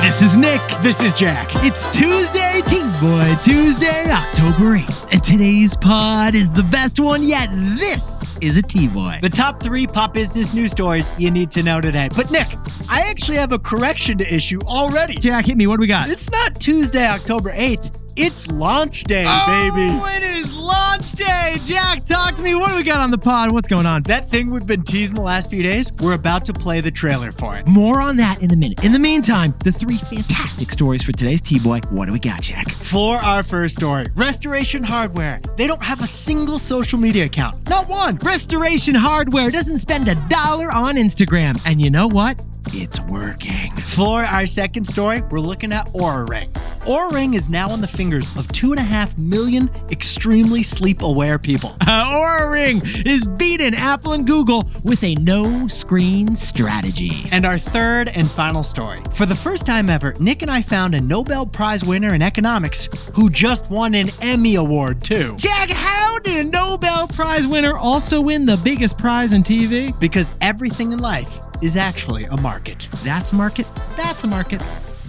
This is Nick. This is Jack. It's Tuesday, TBOY Tuesday, October 8th. And today's pod is the best one yet. This is a TBOY. The top 3 pop business news stories you need to know today. But Nick, I actually have a correction to issue already. Jack, hit me. What do we got? It's not Tuesday, October 8th. It's launch day, baby. Oh, it is launch day. Jack, talk to me. What do we got on the pod? What's going on? That thing we've been teasing the last few days, we're about to play the trailer for it. More on that in a minute. In the meantime, the 3 fantastic stories for today's TBOY. What do we got, Jack? For our first story, Restoration Hardware. They don't have a single social media account. Not one. Restoration Hardware doesn't spend $1 on Instagram. And you know what? It's working. For our second story, we're looking at Oura Ring. Oura Ring is now on the fingers of 2.5 million extremely sleep-aware people. Oura Ring is beating Apple and Google with a no-screen strategy. And our third and final story. For the first time ever, Nick and I found a Nobel Prize winner in economics who just won an Emmy Award, too. Jack, how did a Nobel Prize winner also win the biggest prize in TV? Because everything in life is actually a market. That's a market. That's a market.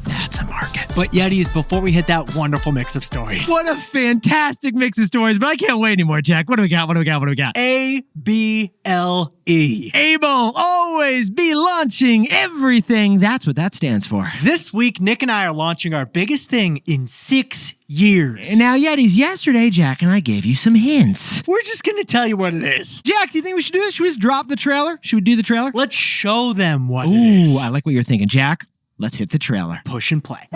That's a market. But Yetis, before we hit that wonderful mix of stories. What a fantastic mix of stories, but I can't wait anymore, Jack. What do we got? What do we got? What do we got? ABLE. Able, always be launching everything. That's what that stands for. This week, Nick and I are launching our biggest thing in 6 years. Now, Yetis, yesterday, Jack and I gave you some hints. We're just going to tell you what it is. Jack, do you think we should do this? Should we just drop the trailer? Should we do the trailer? Let's show them what it Ooh, is. I like what you're thinking, Jack. Let's hit the trailer. Push and play.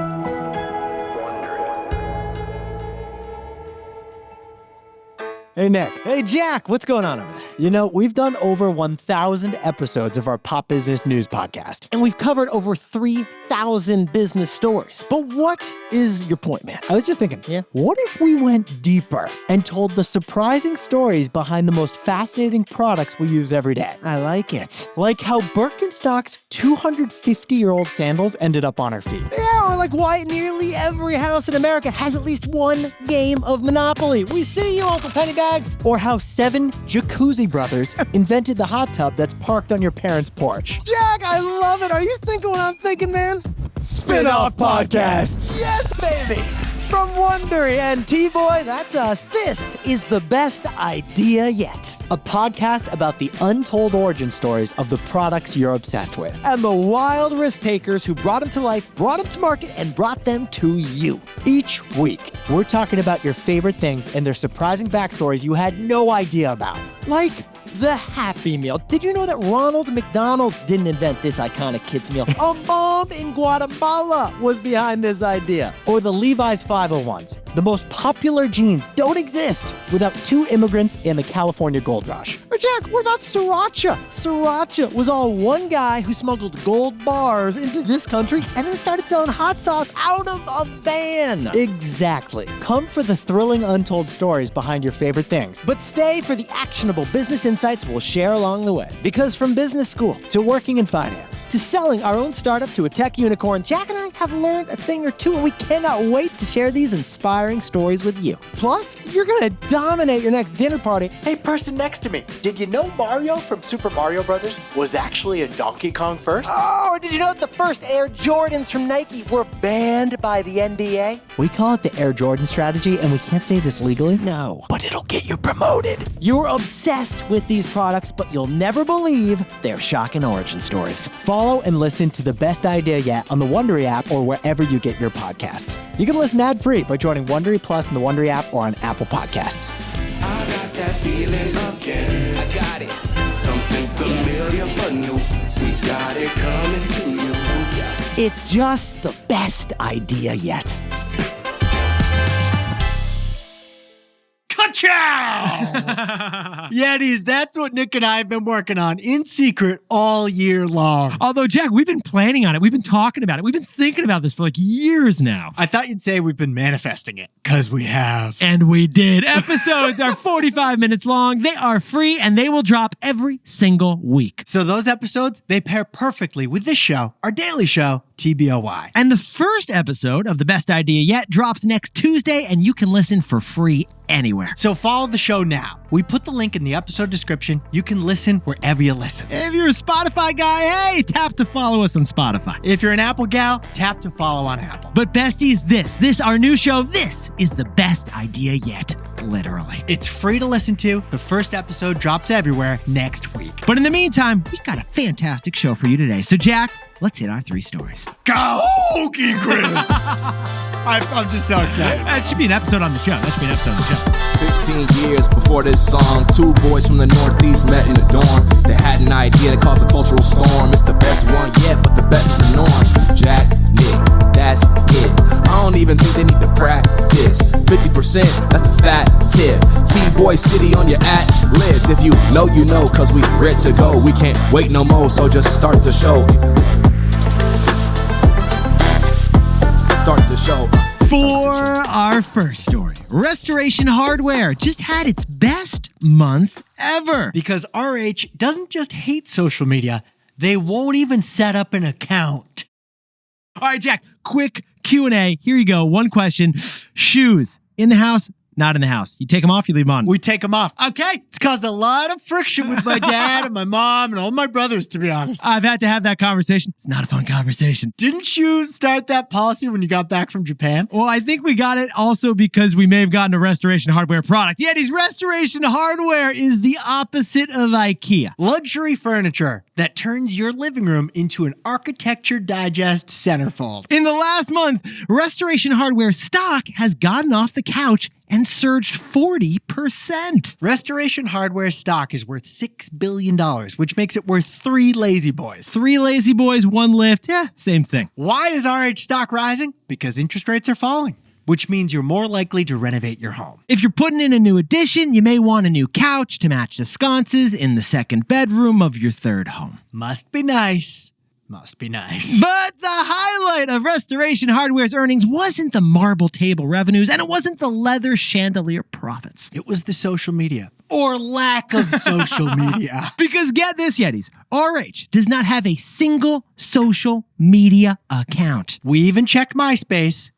Hey, Nick. Hey, Jack, what's going on over there? You know, we've done over 1,000 episodes of our Pop Business News podcast. And we've covered over 3,000 business stories. But what is your point, man? I was just thinking, Yeah? what if we went deeper and told the surprising stories behind the most fascinating products we use every day? I like it. Like how Birkenstock's 250-year-old sandals ended up on our feet. Yeah, or like why nearly every house in America has at least one game of Monopoly. We see you, Uncle Pennybags. Or how 7 jacuzzi brothers invented the hot tub that's parked on your parents' porch. Jack, I love it. Are you thinking what I'm thinking, man? Spin-off podcast. Yes, baby. From Wondery and TBOY, that's us. This is the best idea yet. A podcast about the untold origin stories of the products you're obsessed with. And the wild risk takers who brought them to life, brought them to market, and brought them to you. Each week, we're talking about your favorite things and their surprising backstories you had no idea about. Like the Happy Meal. Did you know that Ronald McDonald didn't invent this iconic kids meal? A mom in Guatemala was behind this idea. Or the Levi's 501s. The most popular jeans don't exist without 2 immigrants in the California Gold Rush. Or Jack, what about Sriracha? Sriracha was all one guy who smuggled gold bars into this country and then started selling hot sauce out of a van. Exactly. Come for the thrilling untold stories behind your favorite things. But stay for the actionable business insights we'll share along the way. Because from business school To working in finance. to selling our own startup to a tech unicorn, Jack and I have learned a thing or two, and we cannot wait to share these inspiring stories with you. Plus, you're gonna dominate your next dinner party. Hey, person next to me, did you know Mario from Super Mario Brothers was actually a Donkey Kong first? Oh, did you know that the first Air Jordans from Nike were banned by the NBA? We call it the Air Jordan strategy, and we can't say this legally. No. But it'll get you promoted. You're obsessed with these products, but you'll never believe their shocking origin stories. Follow and listen to the best idea yet on the Wondery app or wherever you get your podcasts. You can listen ad-free by joining Wondery Plus in the Wondery app or on Apple Podcasts. I got that feeling again. I got it. Something familiar but new. We got it coming to you. It's just the best idea yet. Ka-chow! Yetis, that's what Nick and I have been working on in secret all year long. Although, Jack, we've been planning on it. We've been talking about it. We've been thinking about this for like years now. I thought you'd say we've been manifesting it, because we have. And we did. Episodes are 45 minutes long. They are free, and they will drop every single week. So those episodes, they pair perfectly with this show, our daily show, TBOY. And the first episode of The Best Idea Yet drops next Tuesday, and you can listen for free anywhere. So follow the show now. We put the link in the episode description. You can listen wherever you listen. If you're a Spotify guy, hey, tap to follow us on Spotify. If you're an Apple gal, tap to follow on Apple. But besties, this our new show, this is The Best Idea Yet, literally. It's free to listen to. The first episode drops everywhere next week. But in the meantime, we've got a fantastic show for you today. So Jack, let's hit our 3 stories. Go, Chris! I'm just so excited. That should be an episode on the show. 15 years before this song, 2 boys from the Northeast met in a dorm. They had an idea that caused a cultural storm. It's the best one yet, but the best is a norm. Jack, Nick, that's it. I don't even think they need to practice. 50%, that's a fat tip. TBOY City on your at-list. If you know, you know, cause we ready to go. We can't wait no more, so just start the show. Start the show. For our first story, Restoration Hardware just had its best month ever. Because RH doesn't just hate social media, they won't even set up an account. All right, Jack, quick Q&A. Here you go. One question. Shoes, in the house, not in the house? You take them off, you leave them on? We take them off. Okay. It's caused a lot of friction with my dad and my mom and all my brothers, to be honest. I've had to have that conversation. It's not a fun conversation. Didn't you start that policy when you got back from Japan? Well, I think we got it also because we may have gotten a Restoration Hardware product. Yetis, Restoration Hardware is the opposite of IKEA. Luxury furniture that turns your living room into an Architecture Digest centerfold. In the last month, Restoration Hardware stock has gotten off the couch and surged 40%. Restoration Hardware stock is worth $6 billion, which makes it worth 3 lazy boys. 3 lazy boys, 1 lift. Yeah, same thing. Why is RH stock rising? Because interest rates are falling, which means you're more likely to renovate your home. If you're putting in a new addition, you may want a new couch to match the sconces in the second bedroom of your third home. Must be nice. Must be nice. But the highlight of Restoration Hardware's earnings wasn't the marble table revenues, and it wasn't the leather chandelier profits. It was the social media, or lack of social media. Because get this, Yetis, RH does not have a single social media account. We even checked MySpace.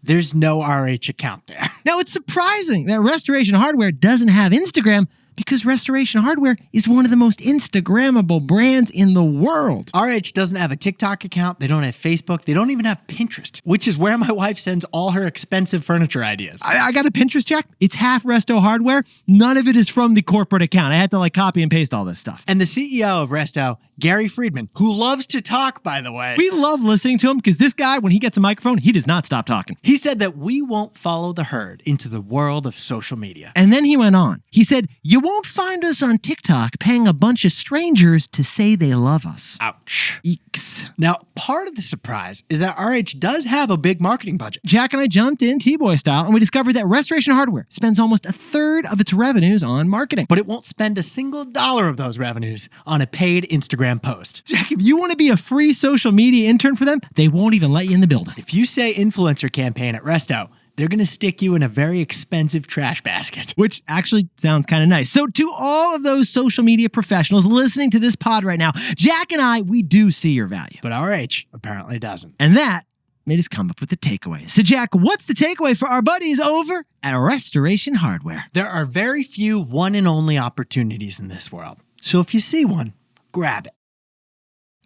There's no RH account there. Now, it's surprising that Restoration Hardware doesn't have Instagram, because Restoration Hardware is one of the most Instagrammable brands in the world. RH doesn't have a TikTok account. They don't have Facebook. They don't even have Pinterest, which is where my wife sends all her expensive furniture ideas. I got a Pinterest check. It's half Resto Hardware. None of it is from the corporate account. I had to copy and paste all this stuff. And the CEO of Resto, Gary Friedman, who loves to talk, by the way. We love listening to him because this guy, when he gets a microphone, he does not stop talking. He said that we won't follow the herd into the world of social media. And then he went on. He said, you won't find us on TikTok paying a bunch of strangers to say they love us. Ouch. Eeks. Now, part of the surprise is that RH does have a big marketing budget. Jack and I jumped in TBOY style, and we discovered that Restoration Hardware spends almost a third of its revenues on marketing. But it won't spend a single dollar of those revenues on a paid Instagram post. Jack, if you want to be a free social media intern for them, they won't even let you in the building. If you say influencer campaign at Resto, they're going to stick you in a very expensive trash basket. Which actually sounds kind of nice. So to all of those social media professionals listening to this pod right now, Jack and I, we do see your value. But RH apparently doesn't. And that made us come up with the takeaway. So Jack, what's the takeaway for our buddies over at Restoration Hardware? There are very few one and only opportunities in this world. So if you see one, grab it.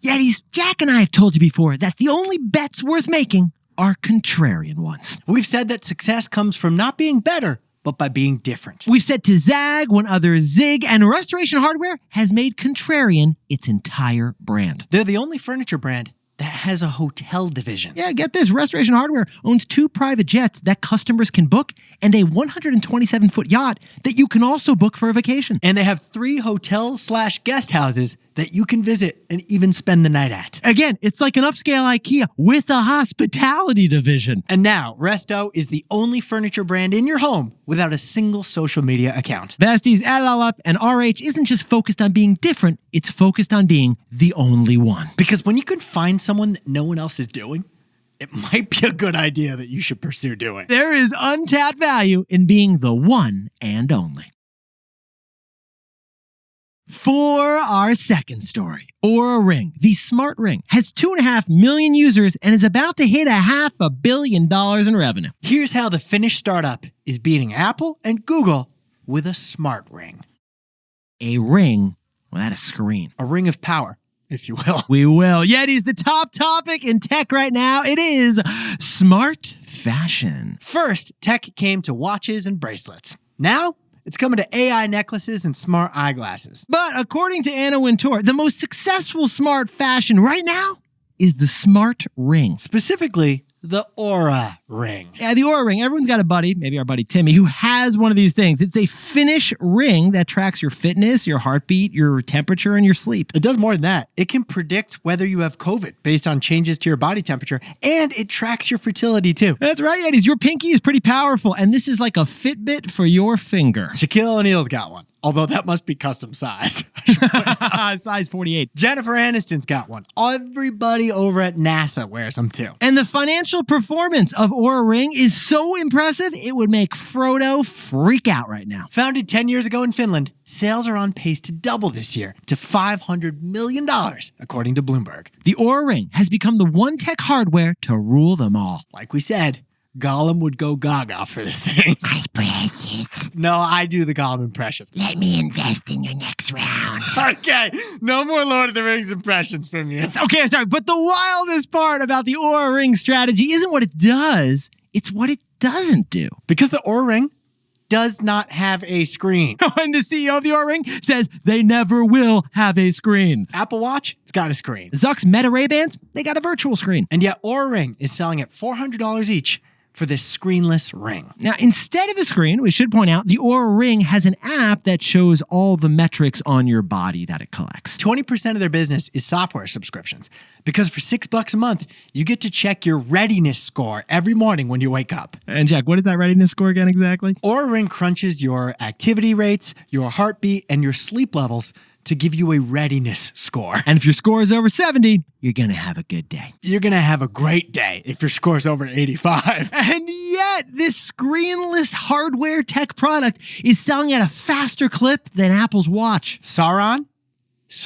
Yetis, Jack and I have told you before that the only bets worth making are contrarian ones. We've said that success comes from not being better, but by being different. We've said to zag when others zig, and Restoration Hardware has made contrarian its entire brand. They're the only furniture brand that has a hotel division. Yeah, get this. Restoration Hardware owns 2 private jets that customers can book and a 127-foot yacht that you can also book for a vacation. And they have 3 hotels/guest houses that you can visit and even spend the night at. Again, it's like an upscale IKEA with a hospitality division. And now, Resto is the only furniture brand in your home without a single social media account. Besties, add it all up, and RH isn't just focused on being different, it's focused on being the only one. Because when you can find someone that no one else is doing, it might be a good idea that you should pursue doing. There is untapped value in being the one and only. For our second story, Oura Ring, the smart ring, has 2.5 million users and is about to hit $500 million in revenue. Here's how the Finnish startup is beating Apple and Google with a smart ring. A ring without a screen. A ring of power, if you will. We will. Yeti's the top topic in tech right now. It is smart fashion. First, tech came to watches and bracelets. Now, it's coming to AI necklaces and smart eyeglasses. But according to Anna Wintour, the most successful smart fashion right now is the smart ring. Specifically, the Oura ring. Yeah, the Oura ring. Everyone's got a buddy, maybe our buddy Timmy, who has one of these things. It's a Finnish ring that tracks your fitness, your heartbeat, your temperature, and your sleep. It does more than that. It can predict whether you have COVID based on changes to your body temperature, and it tracks your fertility too. That's right, Yetis. Your pinky is pretty powerful, and this is like a Fitbit for your finger. Shaquille O'Neal's got one, although that must be custom sized. Size 48. Jennifer Aniston's got one. Everybody over at NASA wears them too. And the financial performance of Oura Ring is so impressive, it would make Frodo freak out right now. Founded 10 years ago in Finland, sales are on pace to double this year to $500 million, according to Bloomberg. The Oura Ring has become the one tech hardware to rule them all. Like we said, Gollum would go gaga for this thing. My precious, No, I do the Gollum impressions. let me invest in your next round. Okay, no more Lord of the Rings impressions from you. Okay, sorry, but the wildest part about the Oura Ring strategy isn't what it does, it's what it doesn't do. Because the Oura Ring does not have a screen. And the CEO of the Oura Ring says they never will have a screen. Apple Watch, it's got a screen. Zuck's Meta Ray-Bans, they got a virtual screen. And yet Oura Ring is selling at $400 each for this screenless ring. Now, instead of a screen, we should point out the Oura Ring has an app that shows all the metrics on your body that it collects. 20% of their business is software subscriptions. Because for $6 a month, you get to check your readiness score every morning when you wake up. And Jack, what is that readiness score again exactly? Oura Ring crunches your activity rates, your heartbeat, and your sleep levels to give you a readiness score. And if your score is over 70, you're going to have a good day. You're going to have a great day if your score's over 85. And yet, this screenless hardware tech product is selling at a faster clip than Apple's watch. Sauron?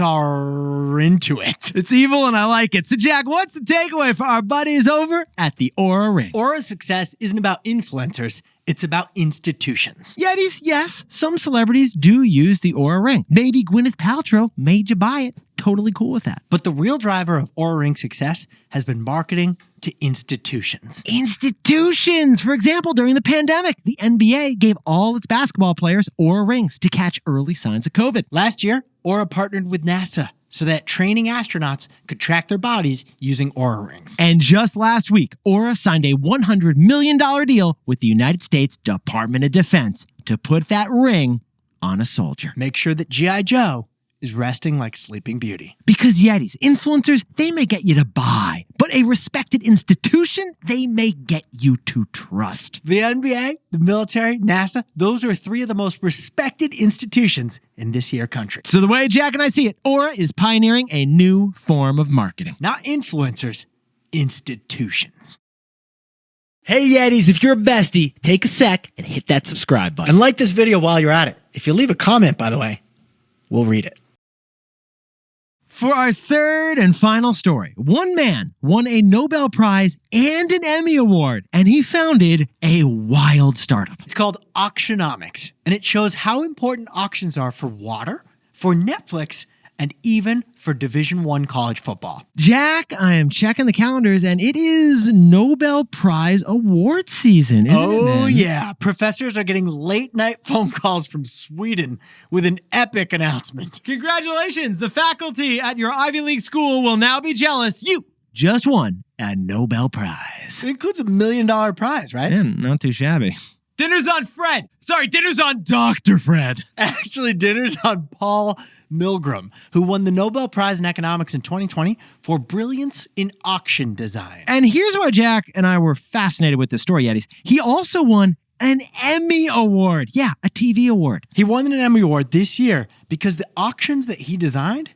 Into it. It's evil and I like it. So Jack, what's the takeaway for our buddies over at the Oura Ring? Oura's success isn't about influencers, it's about institutions. Yetis, yes, some celebrities do use the Oura Ring. Maybe Gwyneth Paltrow made you buy it. Totally cool with that. But the real driver of Oura Ring's success has been marketing to institutions. Institutions! For example, during the pandemic, the NBA gave all its basketball players Oura Rings to catch early signs of COVID. Last year, Oura partnered with NASA so that training astronauts could track their bodies using Oura Rings. And just last week, Oura signed a $100 million deal with the United States Department of Defense to put that ring on a soldier. Make sure that G.I. Joe is resting like Sleeping Beauty. Because Yetis, influencers, they may get you to buy, but a respected institution, they may get you to trust. The NBA, the military, NASA, those are three of the most respected institutions in this here country. So the way Jack and I see it, Oura is pioneering a new form of marketing. Not influencers, institutions. Hey Yetis, if you're a bestie, take a sec and hit that subscribe button. And like this video while you're at it. If you leave a comment, by the way, we'll read it. For our third and final story, one man won a Nobel Prize and an Emmy Award, and he founded a wild startup. It's called Auctionomics, and it shows how important auctions are for water, for Netflix, and even for Division I college football. Jack, I am checking the calendars, and it is Nobel Prize award season, isn't it, Oh, man? yeah. Professors are getting late-night phone calls from Sweden with an epic announcement. Congratulations! The faculty at your Ivy League school will now be jealous. You just won a Nobel Prize. It includes $1 million prize, right? Yeah, not too shabby. Dinner's on Fred. Sorry, dinner's on Dr. Fred. Actually, dinner's on Paul Milgram, who won the Nobel Prize in Economics in 2020 for brilliance in auction design. And here's why Jack and I were fascinated with this story, Yetis. He also won an Emmy Award. Yeah, a TV award. He won an Emmy Award this year because the auctions that he designed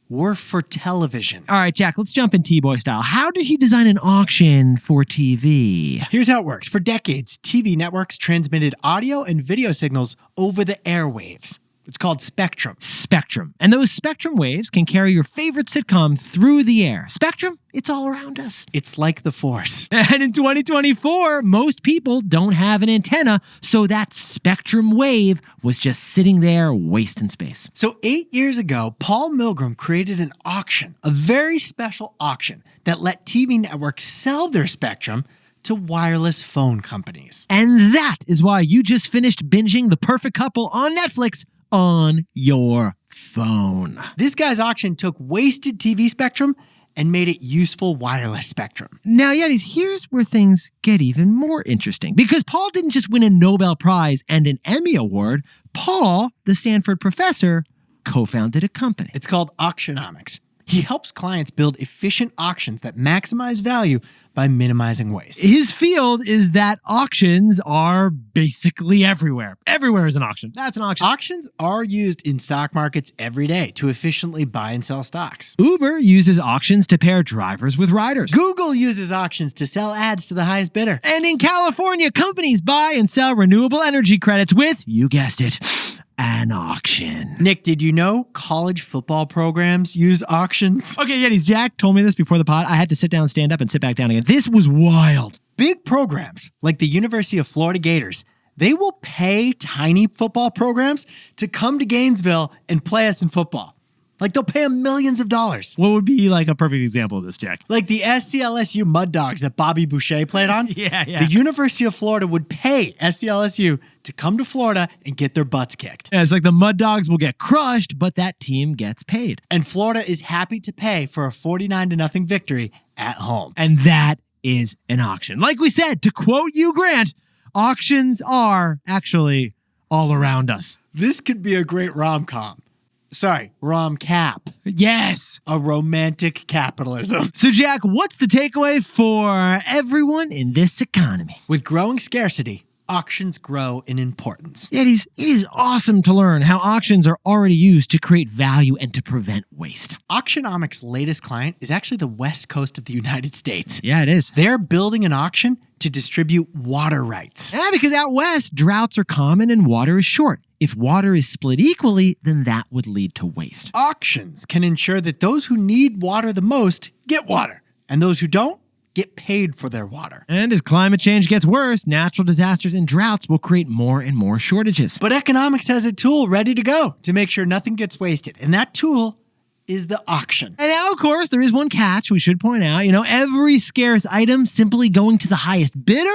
were for television. All right, Jack, let's jump in TBOY style. How did he design an auction for TV? Here's how it works. For decades, TV networks transmitted audio and video signals over the airwaves. It's called Spectrum. Spectrum. And those spectrum waves can carry your favorite sitcom through the air. Spectrum, it's all around us. It's like the Force. And in 2024, most people don't have an antenna, so that spectrum wave was just sitting there wasting space. So 8 years ago, Paul Milgram created an auction, a very special auction that let TV networks sell their spectrum to wireless phone companies. And that is why you just finished binging The Perfect Couple on Netflix on your phone. This guy's auction took wasted TV spectrum and made it useful wireless spectrum. Now, Yetis, here's where things get even more interesting. Because Paul didn't just win a Nobel Prize and an Emmy Award. Paul, the Stanford professor, co-founded a company. It's called Auctionomics. He helps clients build efficient auctions that maximize value by minimizing waste. His field is that auctions are basically everywhere. Everywhere is an auction. That's an auction. Auctions are used in stock markets every day to efficiently buy and sell stocks. Uber uses auctions to pair drivers with riders. Google uses auctions to sell ads to the highest bidder. And in California, companies buy and sell renewable energy credits with, you guessed it, an auction. Nick, did you know college football programs use auctions? Okay, Yetis, Jack told me this before the pod. I had to sit down, stand up, and sit back down again. This was wild. Big programs like the University of Florida Gators, they will pay tiny football programs to come to Gainesville and play us in football. Like they'll pay them millions of dollars. What would be like a perfect example of this, Jack? Like the SCLSU Mud Dogs that Bobby Boucher played on. Yeah. The University of Florida would pay SCLSU to come to Florida and get their butts kicked. Yeah, it's like the Mud Dogs will get crushed, but that team gets paid. And Florida is happy to pay for a 49-0 victory at home. And that is an auction. Like we said, to quote you, Grant, auctions are actually all around us. This could be a great rom-com. Sorry, rom-cap. Yes. A romantic capitalism. So, Jack, what's the takeaway for everyone in this economy? With growing scarcity, auctions grow in importance. It is awesome to learn how auctions are already used to create value and to prevent waste. Auctionomics' latest client is actually the West Coast of the United States. Yeah, it is. They're building an auction to distribute water rights. Yeah, because out west, droughts are common and water is short. If water is split equally, then that would lead to waste. Auctions can ensure that those who need water the most get water, and those who don't get paid for their water. And as climate change gets worse, natural disasters and droughts will create more and more shortages. But economics has a tool ready to go to make sure nothing gets wasted, and that tool is the auction. And now, of course, there is one catch we should point out. Every scarce item simply going to the highest bidder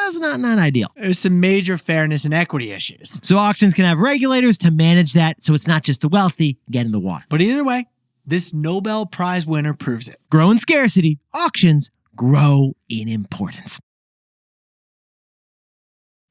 is not ideal. There's some major fairness and equity issues. So auctions can have regulators to manage that so it's not just the wealthy getting the water. But either way, this Nobel Prize winner proves it. Grow in scarcity, auctions grow in importance.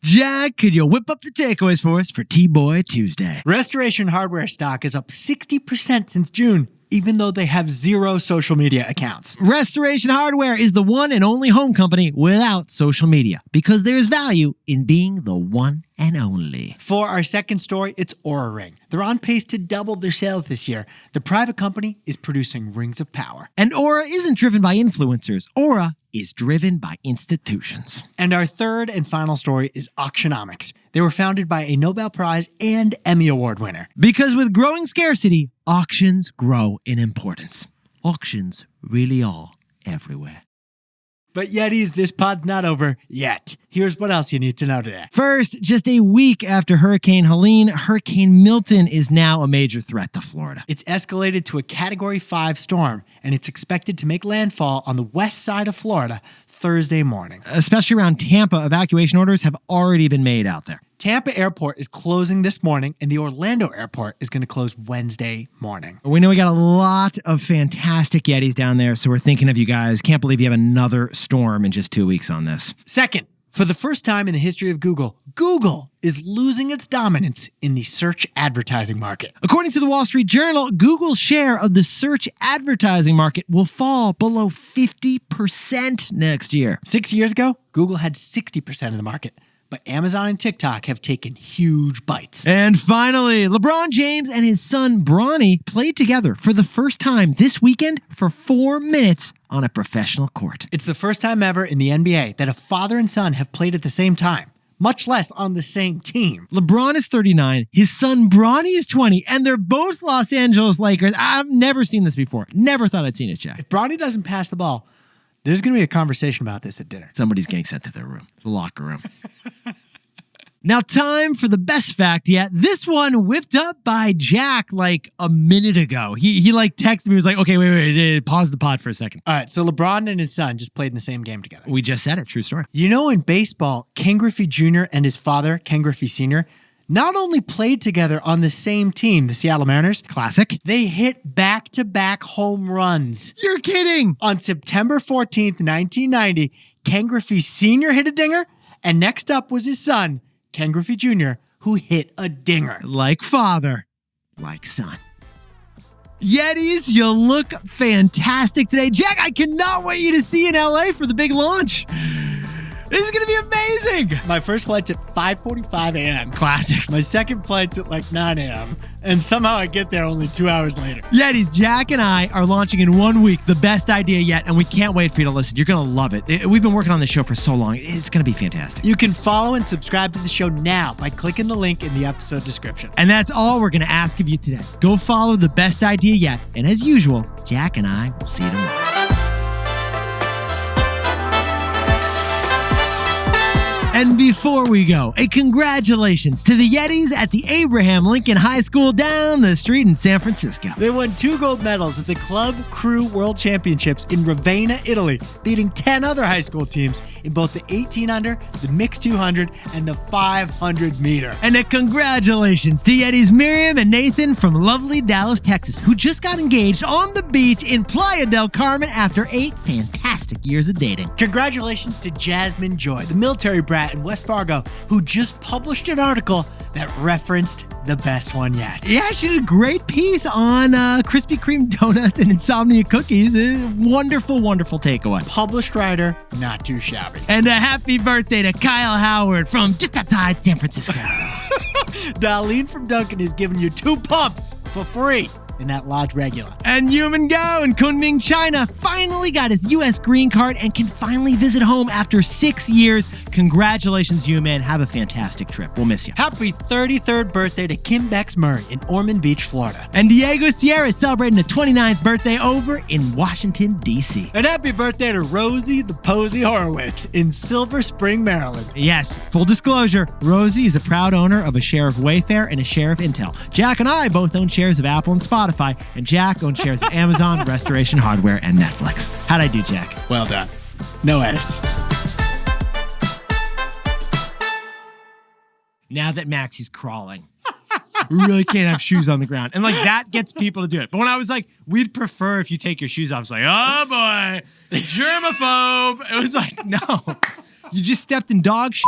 Jack, could you whip up the takeaways for us for TBOY Tuesday? Restoration Hardware stock is up 60% since June, even though they have zero social media accounts. Restoration Hardware is the one and only home company without social media because there's value in being the one and only. For our second story, it's Oura Ring. They're on pace to double their sales this year. The private company is producing rings of power. And Oura isn't driven by influencers. Oura is driven by institutions. And our third and final story is Auctionomics. They were founded by a Nobel Prize and Emmy Award winner. Because with growing scarcity, auctions grow in importance. Auctions really are everywhere. But Yetis, this pod's not over yet. Here's what else you need to know today. First, just a week after Hurricane Helene, Hurricane Milton is now a major threat to Florida. It's escalated to a Category 5 storm, and it's expected to make landfall on the west side of Florida Thursday morning. Especially around Tampa, evacuation orders have already been made out there. Tampa Airport is closing this morning, and the Orlando Airport is going to close Wednesday morning. We know we got a lot of fantastic Yetis down there, so we're thinking of you guys. Can't believe you have another storm in just 2 weeks on this. Second, for the first time in the history of Google, Google is losing its dominance in the search advertising market. According to the Wall Street Journal, Google's share of the search advertising market will fall below 50% next year. 6 years ago, Google had 60% of the market. But Amazon and TikTok have taken huge bites. And finally, LeBron James and his son Bronny played together for the first time this weekend for 4 minutes on a professional court. It's the first time ever in the NBA that a father and son have played at the same time. much less on the same team. LeBron is 39, his son Bronny is 20, and they're both Los Angeles Lakers. I've never seen this before. Never thought I'd seen it, Jack. If Bronny doesn't pass the ball, there's going to be a conversation about this at dinner. Somebody's getting sent to their room, the locker room. Now, time for the best fact yet. This one whipped up by Jack like a minute ago. He like texted me, he was like, okay, wait, pause the pod for a second. All right, so LeBron and his son just played in the same game together. We just said it, true story. You know, in baseball, Ken Griffey Jr. and his father, Ken Griffey Sr., not only played together on the same team, the Seattle Mariners, Classic. they hit back-to-back home runs. You're kidding. On September 14th, 1990, Ken Griffey Sr. hit a dinger, and next up was his son, Ken Griffey Jr., who hit a dinger. Like father, like son. Yetis, you look fantastic today. Jack, I cannot wait you to see in LA for the big launch. This is going to be amazing. My first flight's at 5:45 a.m. Classic. My second flight's at like 9 a.m. And somehow I get there only 2 hours later. Yetis, Jack and I are launching in 1 week, the best idea yet, and we can't wait for you to listen. You're going to love it. We've been working on this show for so long. It's going to be fantastic. You can follow and subscribe to the show now by clicking the link in the episode description. And that's all we're going to ask of you today. Go follow the best idea yet. And as usual, Jack and I will see you tomorrow. And before we go, a congratulations to the Yetis at the Abraham Lincoln High School down the street in San Francisco. They won 2 gold medals at the Club Crew World Championships in Ravenna, Italy, beating 10 other high school teams in both the 1800, the mixed 200, and the 500 meter. And a congratulations to Yetis Miriam and Nathan from lovely Dallas, Texas, who just got engaged on the beach in Playa del Carmen after 8 fantastic years of dating. Congratulations to Jasmine Joy, the military brat in West Fargo, who just published an article that referenced the best one yet. Yeah, she did a great piece on Krispy Kreme donuts and insomnia cookies. Wonderful, wonderful takeaway. Published writer, not too shabby. And a happy birthday to Kyle Howard from just outside San Francisco. Darlene from Duncan is giving you 2 pumps for free in that Lodge Regular. And Yuman Go in Kunming, China finally got his U.S. green card and can finally visit home after 6 years. Congratulations, Yuman. Have a fantastic trip. We'll miss you. Happy 33rd birthday to Kim Bex Murray in Ormond Beach, Florida. And Diego Sierra is celebrating a 29th birthday over in Washington, D.C. And happy birthday to Rosie the Posey Horowitz in Silver Spring, Maryland. Yes, full disclosure, Rosie is a proud owner of a share of Wayfair and a share of Intel. Jack and I both own shares of Apple and Spotify, and Jack owns shares of Amazon, Restoration Hardware, and Netflix. How'd I do, Jack? Well done. No edits. Now that Maxie's crawling, we really can't have shoes on the ground. And like that gets people to do it. But when I was like, we'd prefer if you take your shoes off, it's like, oh boy, germaphobe. It was like, no, you just stepped in dog shit.